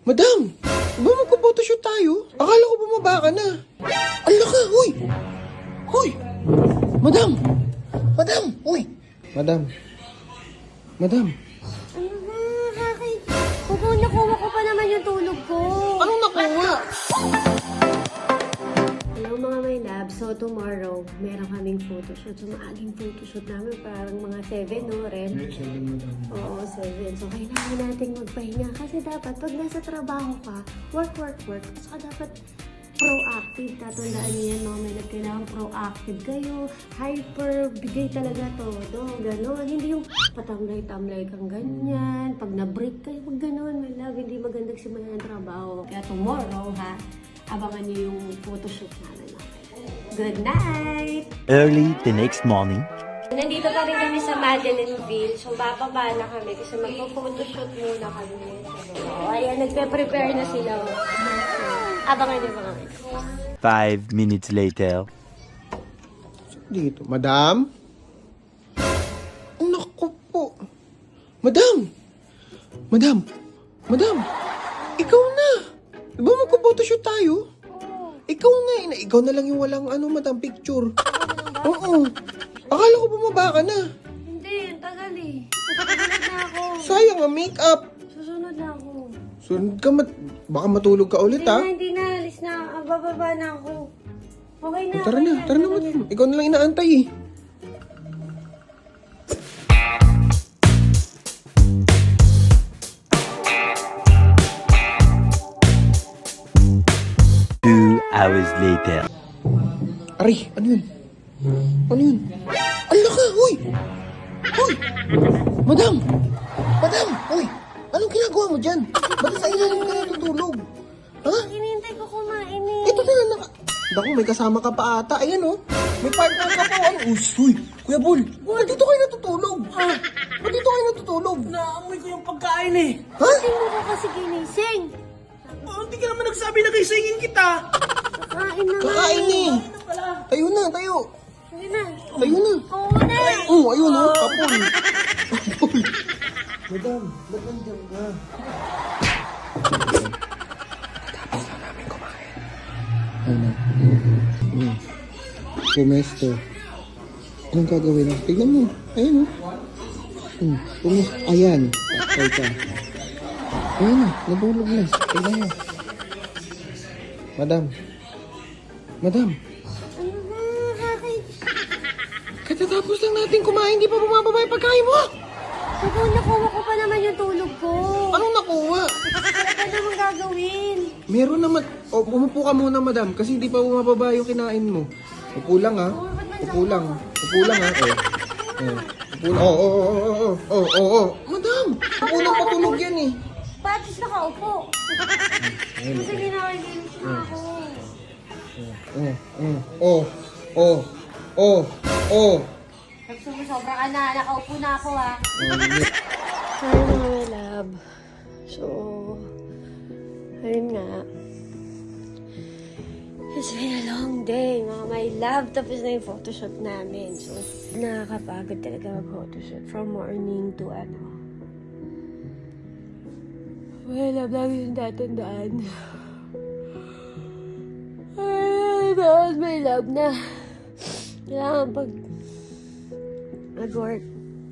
Madam! Ba magpo-photoshoot tayo? Akala ko bumaba ka na. Ala ka! Huy! Huy! Madam! Madam! Huy! Madam! Madam! Ano ba? Bakit? Nakuha ko pa naman yung tulog ko. Anong nakuha? Hello mga my love. So tomorrow, meron kaming photoshoot. So maaging photoshoot namin. Parang mga 7, no, Ren? 7, madam. Oo, 7. So kailangan nating magpahinga. Kasi dapat, pag nasa trabaho ka, work. So dapat proactive. Tatandaan niyo yan, mga my love. Kailangan proactive kayo. Hyper. Bigay talaga todo. Ganon. Hindi yung patamlay-tamlay kang ganyan. Pag na-break kayo, pag ganon, my love. Hindi magandang simulan ng trabaho. Kaya tomorrow, ha, abangan niyo yung photoshoot namin. Good night! Early the next morning. Nandito pa rin kami sa Madelineville. So, bababa na kami kasi magpo-photoshoot muna kami. So, ayan, nagpe-prepare na sila. Abangan niyo mga kami. 5 minutes later. Dito. Madam? Naku po. Madam! Madam! Madam! Ikaw na! Di ba magpo-photoshoot tayo? Ikaw nga eh. Ikaw na lang yung walang madam, picture. Oo. Akala ko bumaba ka na. Hindi, ang tagal eh. Susunod na ako. Sayang ang makeup. Susunod na ako. Sunod ka, baka matulog ka ulit ha. Hindi na. Alis na. Bababa na ako. Okay na. Tara na, madam. Ikaw na lang inaantay eh. Hours later. Aray, ano yun? Ano yun? Ala ka, huy! Huy! Madam! Madam! Huy! Anong ginagawa mo dyan? Ba't sa ilalim ka natutulog? Ha? Hinihintay ko kumain eh. Ito na lang Naku, may kasama ka pa ata. Ayan oh. May partner ka pa. Ano? Uy! Kuya Bul! Ba't dito kayo natutulog? Ba't dito kayo natutulog? Naamoy ko yung pagkain eh. Ha? Hindi mo ko kasi ginising. Oh, hindi ka naman nagsabi na kaisingin kita. Kakain na nga Kakain eh. Ano pala? Tayo na, tayo. Sige na. Tayo na. Oo na. Oh, ayun oh. Kapul. Kapul. Madam, ba't nandiyan ka? Tapos na namin kumain. Ano? Pumesto. Anong gagawin? Tignan mo. Ayun oh. Pumesto. Ayan. Ay ka. Ayun na. Nabulog na. Tignan mo. Madam. Madam. Ano ba? Bakit? Katatapos lang natin kumain. Di pa bumababa yung pagkain mo. Nakuha ko pa naman yung tulog ko. Anong nakuha? Wala pa naman gagawin. Meron naman. O, umupo ka muna, madam. Kasi hindi pa bumababa yung kinain mo. Upo lang, ha? Upo lang. Upo lang, ha? Upo lang. Oo. Madam! Upo lang patulog yan, eh. Batis nakaupo. Sige na, linis na ako. Sobra ka na. Nakaupo na ako ha. Hi mga love. So, ayun nga. It's been a long day, mga my love. Tapos na yung photoshoot namin. So, nakakapagod talaga mag-photoshoot. From morning to ano. My love, lagi yung tatandaan. Ay, my love na. Kailangan pag mag-work,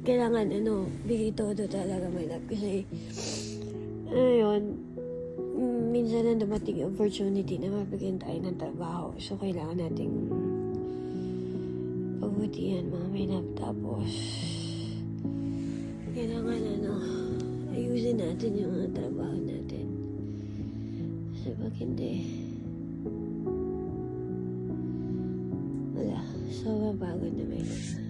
kailangan bigay todo talaga my love. Kasi, ayun, minsan na dumating yung opportunity na mabigyan tayo ng trabaho. So, kailangan nating pagbutihan mga my love. Tapos, kailangan ayusin natin yung mga trabaho natin. Kasi pag hindi, wala. So, mapagod na may love.